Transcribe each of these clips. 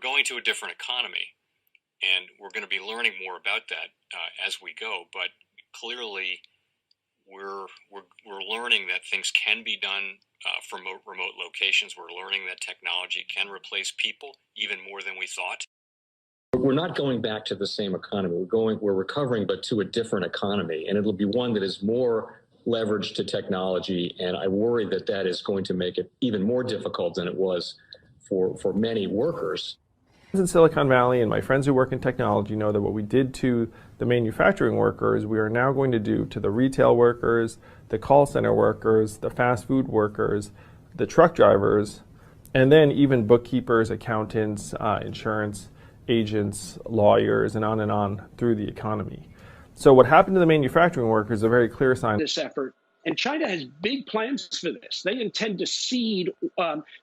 going to a different economy, and we're going to be learning more about that as we go. But clearly, we're learning that things can be done from remote locations. We're learning that technology can replace people even more than we thought. We're not going back to the same economy. We're recovering, but to a different economy, and it'll be one that is more leveraged to technology. And I worry that that is going to make it even more difficult than it was for many workers. In Silicon Valley, and my friends who work in technology know that what we did to the manufacturing workers, we are now going to do to the retail workers, the call center workers, the fast food workers, the truck drivers, and then even bookkeepers, accountants, insurance agents, lawyers, and on through the economy. So what happened to the manufacturing workers is a very clear sign. This effort, and China has big plans for this. They intend to seed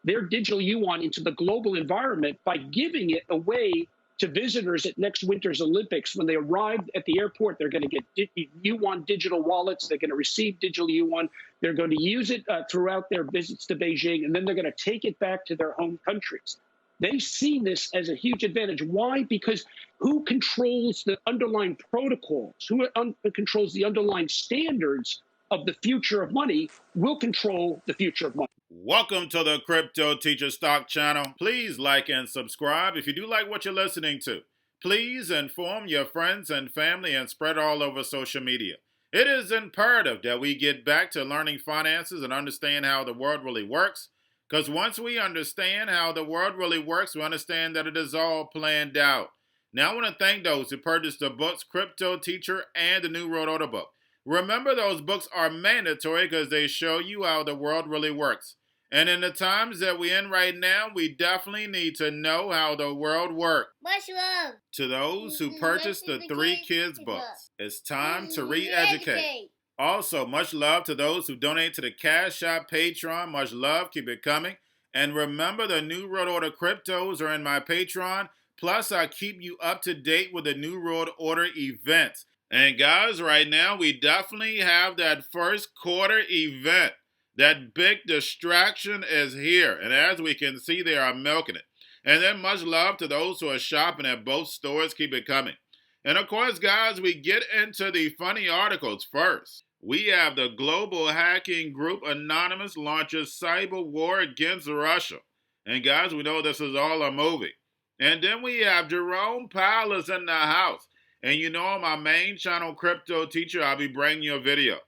their digital yuan into the global environment by giving it away to visitors at next winter's Olympics. When they arrive at the airport, they're going to get yuan digital wallets. They're going to receive digital yuan. They're going to use it throughout their visits to Beijing, and then they're going to take it back to their home countries. They see this as a huge advantage. Why? Because who controls the underlying protocols, who controls the underlying standards of the future of money will control the future of money. Welcome to the Crypto Teacher Stock Channel. Please like and subscribe if you do like what you're listening to. Please inform your friends and family and spread all over social media. It is imperative that we get back to learning finances and understand how the world really works. Because once we understand how the world really works, we understand that it is all planned out. Now, I want to thank those who purchased the books Crypto Teacher and the new Road Order book. Remember, those books are mandatory because they show you how the world really works. And in the times that we're in right now, we definitely need to know how the world works. Much love to those who purchased the Three Kids books. It's time to re-educate. Also, much love to those who donate to the Cash App, Patreon. Much love. Keep it coming. And remember, the new Road Order cryptos are in my Patreon. Plus, I keep you up to date with the new Road Order events. And guys, right now, we definitely have that first quarter event. That big distraction is here. And as we can see, they are milking it. And then much love to those who are shopping at both stores. Keep it coming. And of course, guys, we get into the funny articles first. We have the global hacking group Anonymous launches cyber war against Russia. And guys, we know this is all a movie. And then we have Jerome Powell is in the house. And you know, on my main channel, Crypto Teacher, I'll be bringing you a video.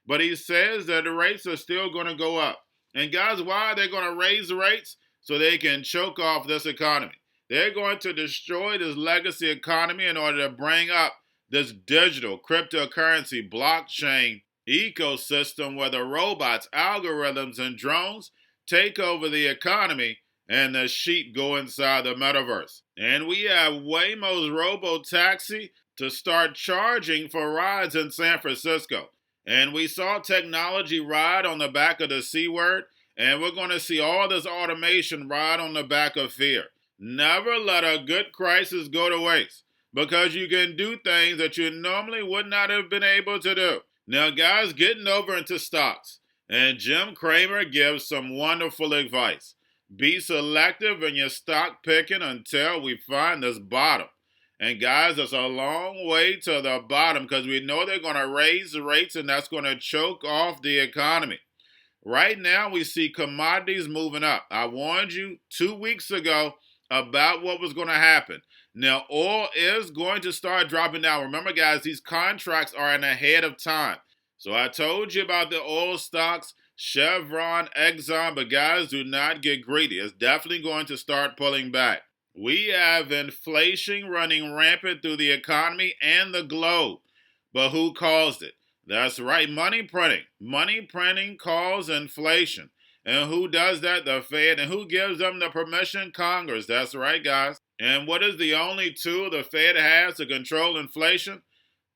But he says that the rates are still going to go up. And guys, why are they going to raise the rates? So they can choke off this economy. They're going to destroy this legacy economy in order to bring up this digital cryptocurrency blockchain ecosystem where the robots, algorithms, and drones take over the economy and the sheep go inside the metaverse. And we have Waymo's robotaxi to start charging for rides in San Francisco. And we saw technology ride on the back of the C word, and we're going to see all this automation ride on the back of fear. Never let a good crisis go to waste, because you can do things that you normally would not have been able to do. Now, guys, getting over into stocks, and Jim Cramer gives some wonderful advice. Be selective in your stock picking until we find this bottom. And guys, it's a long way to the bottom because we know they're going to raise the rates, and that's going to choke off the economy. Right now, we see commodities moving up. I warned you 2 weeks ago about what was going to happen. Now, oil is going to start dropping down. Remember, guys, these contracts are in ahead of time. So I told you about the oil stocks, Chevron, Exxon, but guys, do not get greedy. It's definitely going to start pulling back. We have inflation running rampant through the economy and the globe. But who caused it? That's right, money printing. Money printing caused inflation. And who does that? The Fed. And who gives them the permission? Congress. That's right, guys. And what is the only tool the Fed has to control inflation?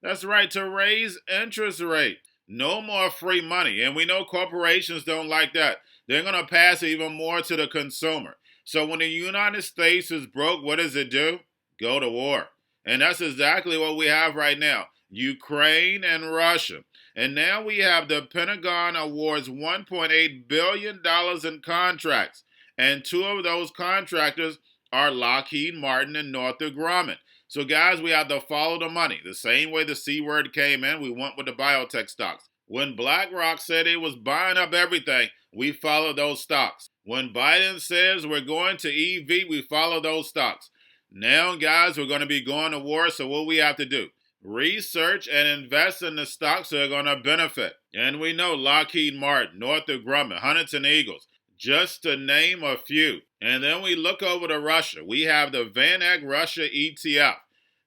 That's right, to raise interest rate. No more free money. And we know corporations don't like that. They're going to pass even more to the consumer. So when the United States is broke, what does it do? Go to war. And that's exactly what we have right now. Ukraine and Russia. And now we have the Pentagon awards $1.8 billion in contracts. And two of those contractors are Lockheed Martin and Northrop Grumman. So guys, we have to follow the money. The same way the C word came in, we went with the biotech stocks. When BlackRock said it was buying up everything, we follow those stocks. When Biden says we're going to EV, we follow those stocks. Now, guys, we're going to be going to war, so what we have to do? Research and invest in the stocks that are going to benefit. And we know Lockheed Martin, Northrop Grumman, Huntington Eagles, just to name a few. And then we look over to Russia. We have the VanEck Russia ETF.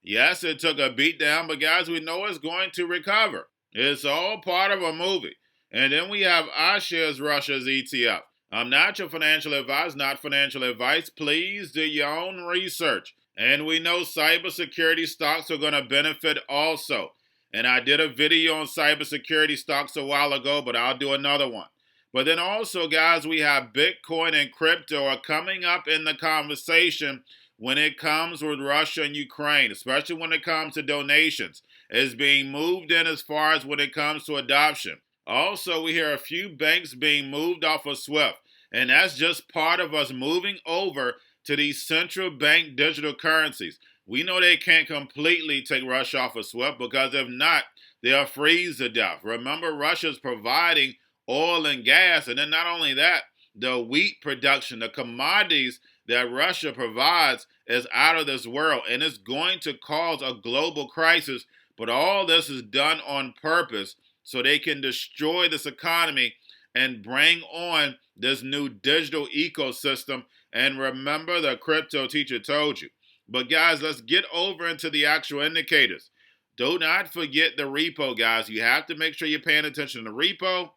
Yes, it took a beat down, but guys, we know it's going to recover. It's all part of a movie. And then we have iShares Russia's ETF. I'm not your financial advisor, not financial advice. Please do your own research. And we know cybersecurity stocks are going to benefit also. And I did a video on cybersecurity stocks a while ago, but I'll do another one. But then also, guys, we have Bitcoin and crypto are coming up in the conversation when it comes with Russia and Ukraine, especially when it comes to donations. It's being moved in as far as when it comes to adoption. Also, we hear a few banks being moved off of SWIFT, and that's just part of us moving over to these central bank digital currencies. We know they can't completely take Russia off of SWIFT because if not, they'll freeze to death. Remember, Russia's providing oil and gas, and then not only that, the wheat production, the commodities that Russia provides is out of this world, and it's going to cause a global crisis, but all this is done on purpose so they can destroy this economy and bring on this new digital ecosystem. And remember, the crypto teacher told you. But guys, let's get over into the actual indicators. Do not forget the repo, guys. You have to make sure you're paying attention to the repo.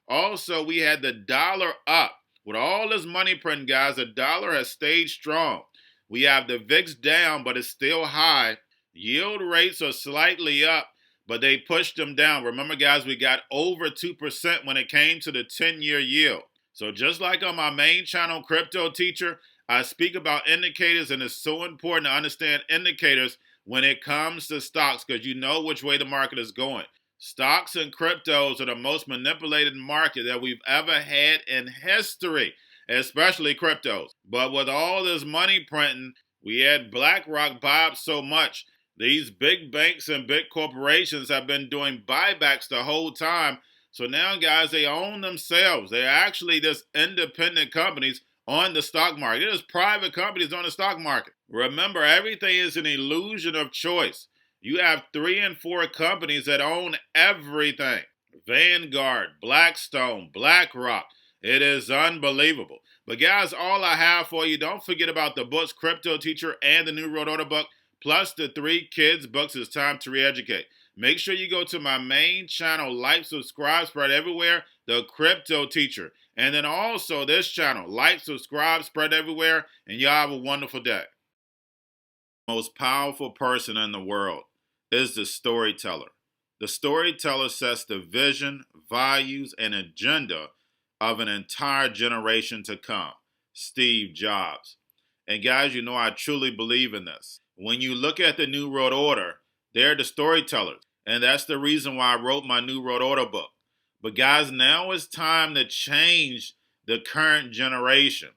Also, we had the dollar up. With all this money print, guys, the dollar has stayed strong. We have the VIX down, but it's still high. Yield rates are slightly up, but they pushed them down. Remember, guys, we got over 2% when it came to the 10-year yield. So just like on my main channel, Crypto Teacher, I speak about indicators, and it's so important to understand indicators when it comes to stocks because you know which way the market is going. Stocks and cryptos are the most manipulated market that we've ever had in history, especially cryptos. But with all this money printing, we had BlackRock buy up so much. These big banks and big corporations have been doing buybacks the whole time. So now, guys, they own themselves. They're actually just independent companies on the stock market. It is private companies on the stock market. Remember, everything is an illusion of choice. You have 3 and 4 companies that own everything. Vanguard, Blackstone, BlackRock. It is unbelievable. But guys, all I have for you, don't forget about the books, Crypto Teacher and the New World Order book, plus the 3 kids books, It's Time to Re-Educate. Make sure you go to my main channel, like, subscribe, spread everywhere, the Crypto Teacher. And then also this channel, like, subscribe, spread everywhere, and y'all have a wonderful day. The most powerful person in the world is the storyteller. The storyteller sets the vision, values, and agenda of an entire generation to come. Steve Jobs. And guys, you know I truly believe in this. When you look at the New World Order, they're the storytellers. And that's the reason why I wrote my New World Order book. But guys, now it's time to change the current generation.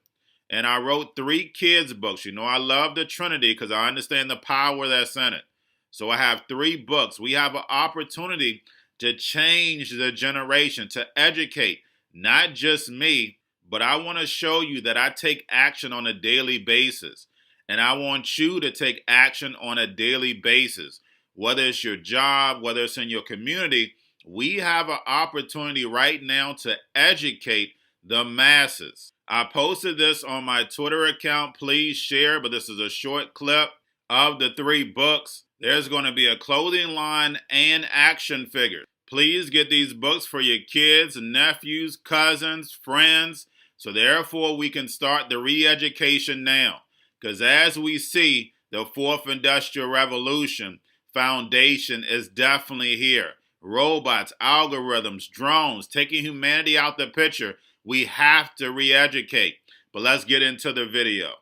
And I wrote 3 kids books. You know, I love the Trinity because I understand the power that's in it. So I have 3 books. We have an opportunity to change the generation, to educate, not just me, but I want to show you that I take action on a daily basis. And I want you to take action on a daily basis. Whether it's your job, whether it's in your community, we have an opportunity right now to educate the masses. I posted this on my Twitter account. Please share, but this is a short clip of the 3 books. There's going to be a clothing line and action figures. Please get these books for your kids, nephews, cousins, friends, so therefore we can start the re-education now. Because as we see, the 4th Industrial Revolution foundation is definitely here. Robots, algorithms, drones, taking humanity out the picture. We have to re-educate. But let's get into the video.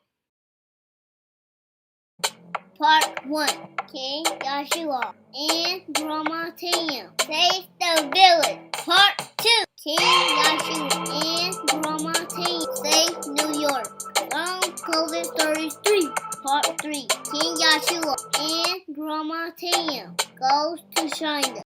Part 1. King Joshua and Grandma Tam save the village. Part 2. King Joshua and Grandma Tam save New York from COVID-33, Part 3. King Joshua and Grandma Tam goes to China.